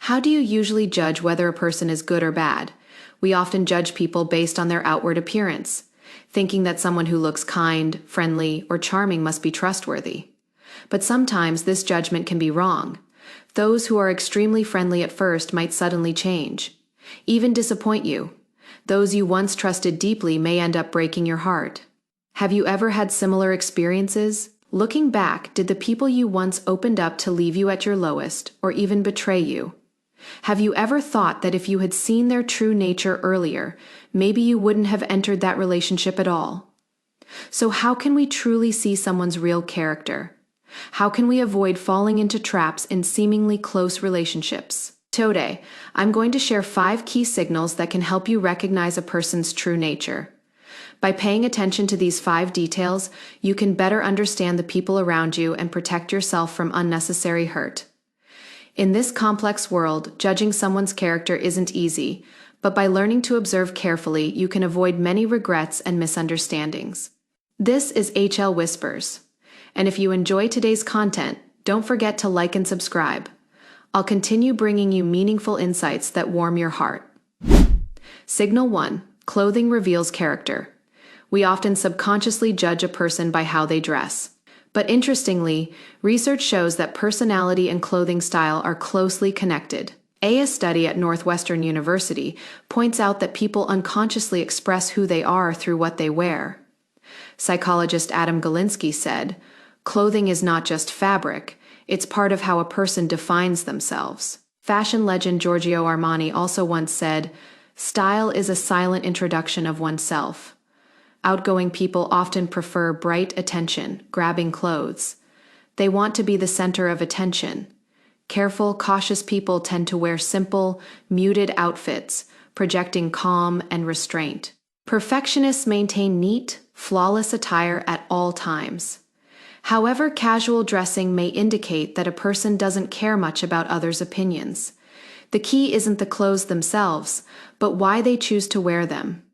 How do you usually judge whether a person is good or bad? We often judge people based on their outward appearance, thinking that someone who looks kind, friendly, or charming must be trustworthy. But sometimes this judgment can be wrong. Those who are extremely friendly at first might suddenly change, even disappoint you. Those you once trusted deeply may end up breaking your heart. Have you ever had similar experiences? Looking back, did the people you once opened up to leave you at your lowest, or even betray you? Have you ever thought that if you had seen their true nature earlier, maybe you wouldn't have entered that relationship at all? So how can we truly see someone's real character? How can we avoid falling into traps in seemingly close relationships? Today, I'm going to share 5 key signals that can help you recognize a person's true nature. By paying attention to these 5 details, you can better understand the people around you and protect yourself from unnecessary hurt. In this complex world, judging someone's character isn't easy, but by learning to observe carefully, you can avoid many regrets and misunderstandings. This is HL Whispers. And if you enjoy today's content, don't forget to like and subscribe. I'll continue bringing you meaningful insights that warm your heart. Signal 1. Clothing reveals character. We often subconsciously judge a person by how they dress. But interestingly, research shows that personality and clothing style are closely connected. A study at Northwestern University points out that people unconsciously express who they are through what they wear. Psychologist Adam Galinsky said, "Clothing is not just fabric, it's part of how a person defines themselves." Fashion legend Giorgio Armani also once said, "Style is a silent introduction of oneself." Outgoing people often prefer bright attention, grabbing clothes. They want to be the center of attention. Careful, cautious people tend to wear simple, muted outfits, projecting calm and restraint. Perfectionists maintain neat, flawless attire at all times. However, casual dressing may indicate that a person doesn't care much about others' opinions. The key isn't the clothes themselves, but why they choose to wear them.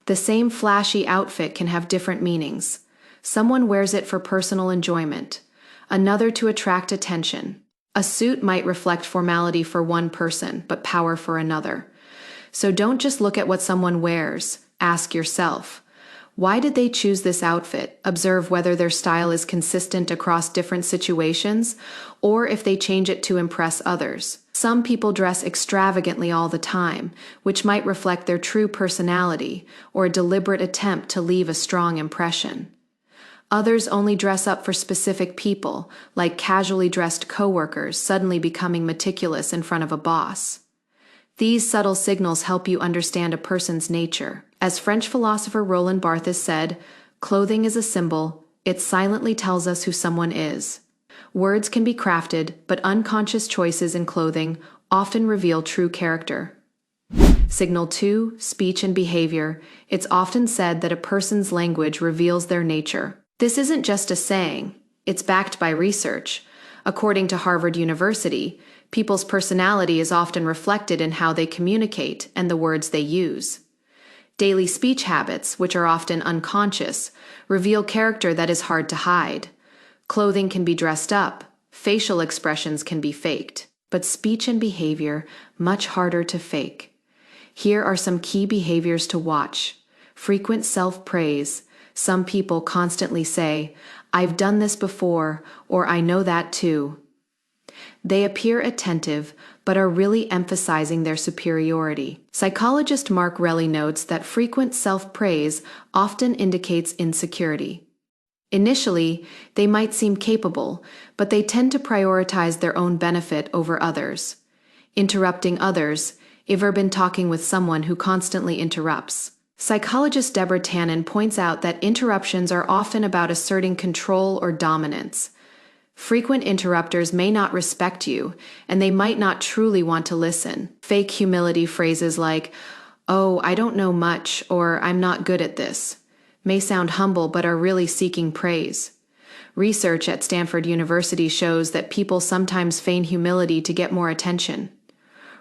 The same flashy outfit can have different meanings. Someone wears it for personal enjoyment, another to attract attention. A suit might reflect formality for one person, but power for another. So don't just look at what someone wears. Ask yourself, why did they choose this outfit? Observe whether their style is consistent across different situations, or if they change it to impress others. Some people dress extravagantly all the time, which might reflect their true personality or a deliberate attempt to leave a strong impression. Others only dress up for specific people, like casually dressed coworkers suddenly becoming meticulous in front of a boss. These subtle signals help you understand a person's nature. As French philosopher Roland Barthes said, "Clothing is a symbol. It silently tells us who someone is." Words can be crafted, but unconscious choices in clothing often reveal true character. Signal 2. Speech and behavior. It's often said that a person's language reveals their nature. This isn't just a saying. It's backed by research. According to Harvard University, people's personality is often reflected in how they communicate and the words they use. Daily speech habits, which are often unconscious, reveal character that is hard to hide. Clothing can be dressed up, facial expressions can be faked, but speech and behavior much harder to fake. Here are some key behaviors to watch. Frequent self-praise. Some people constantly say, "I've done this before," or "I know that too." They appear attentive, but are really emphasizing their superiority. Psychologist Mark Relly notes that frequent self-praise often indicates insecurity. Initially, they might seem capable, but they tend to prioritize their own benefit over others. Interrupting others. Ever been talking with someone who constantly interrupts? Psychologist Deborah Tannen points out that interruptions are often about asserting control or dominance. Frequent interrupters may not respect you, and they might not truly want to listen. Fake humility phrases like, "Oh, I don't know much," or "I'm not good at this," may sound humble but are really seeking praise. Research at Stanford University shows that people sometimes feign humility to get more attention.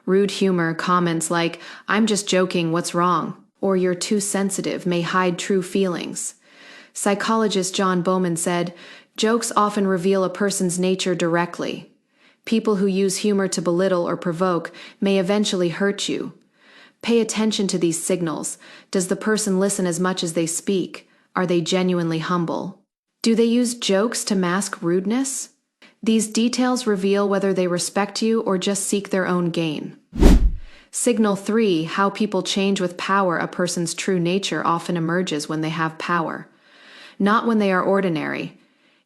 Rude humor, comments like, "I'm just joking, what's wrong?" or "You're too sensitive," may hide true feelings. Psychologist John Bowman said, "Jokes often reveal a person's nature directly. People who use humor to belittle or provoke may eventually hurt you. Pay attention to these signals. Does the person listen as much as they speak? Are they genuinely humble? Do they use jokes to mask rudeness? These details reveal whether they respect you or just seek their own gain. Signal 3, how people change with power. A person's true nature often emerges when they have power, not when they are ordinary.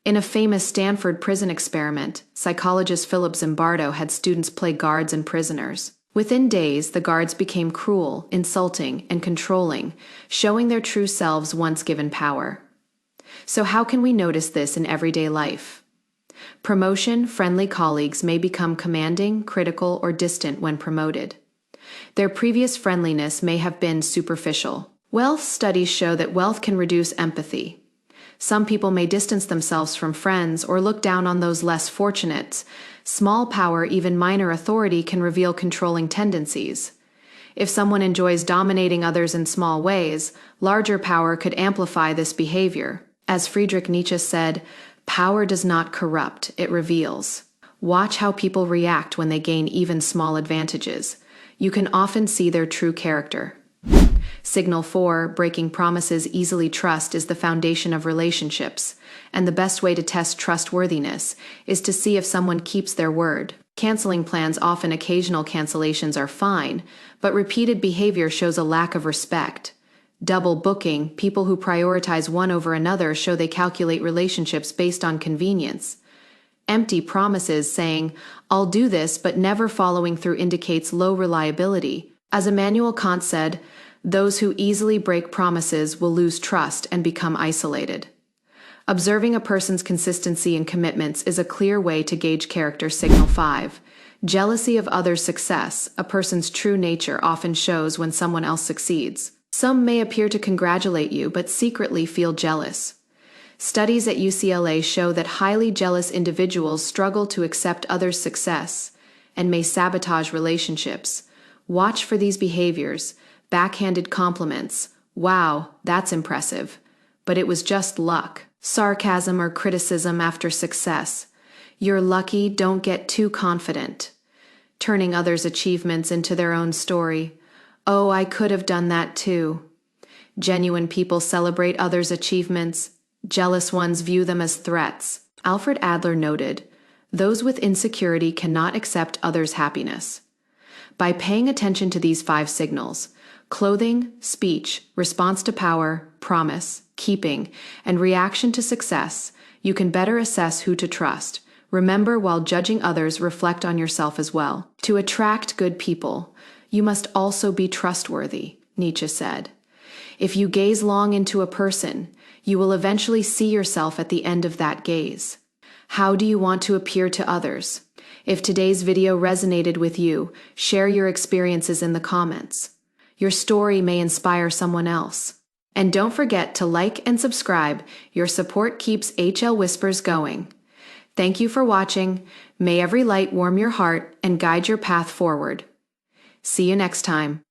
In a famous Stanford prison experiment, psychologist Philip Zimbardo had students play guards and prisoners. Within days, the guards became cruel, insulting, and controlling, showing their true selves once given power. So how can we notice this in everyday life? Promotion: friendly colleagues may become commanding, critical, or distant when promoted. Their previous friendliness may have been superficial. Wealth: studies show that wealth can reduce empathy. Some people may distance themselves from friends or look down on those less fortunate. Small power, even minor authority, can reveal controlling tendencies. If someone enjoys dominating others in small ways, larger power could amplify this behavior. As Friedrich Nietzsche said, "Power does not corrupt, it reveals." Watch how people react when they gain even small advantages. You can often see their true character. Signal 4, breaking promises easily. Trust is the foundation of relationships, and the best way to test trustworthiness is to see if someone keeps their word. Canceling plans: often occasional cancellations are fine, but repeated behavior shows a lack of respect. Double booking: people who prioritize one over another show they calculate relationships based on convenience. Empty promises, saying, "I'll do this," but never following through, indicates low reliability. As Immanuel Kant said, those who easily break promises will lose trust and become isolated. Observing a person's consistency and commitments is a clear way to gauge character. Signal 5, jealousy of others' success. A person's true nature often shows when someone else succeeds. Some may appear to congratulate you, but secretly feel jealous. Studies at UCLA show that highly jealous individuals struggle to accept others' success and may sabotage relationships. Watch for these behaviors: backhanded compliments, "Wow, that's impressive," but it was just luck. Sarcasm or criticism after success: "You're lucky, don't get too confident." Turning others' achievements into their own story: "Oh, I could have done that too." Genuine people celebrate others' achievements. Jealous ones view them as threats. Alfred Adler noted, "Those with insecurity cannot accept others' happiness." By paying attention to these 5 signals: clothing, speech, response to power, promise, keeping, and reaction to success, you can better assess who to trust. Remember, while judging others, reflect on yourself as well. To attract good people, you must also be trustworthy, Nietzsche said. If you gaze long into a person, you will eventually see yourself at the end of that gaze. How do you want to appear to others? If today's video resonated with you, share your experiences in the comments. Your story may inspire someone else. And don't forget to like and subscribe. Your support keeps HL Whispers going. Thank you for watching. May every light warm your heart and guide your path forward. See you next time.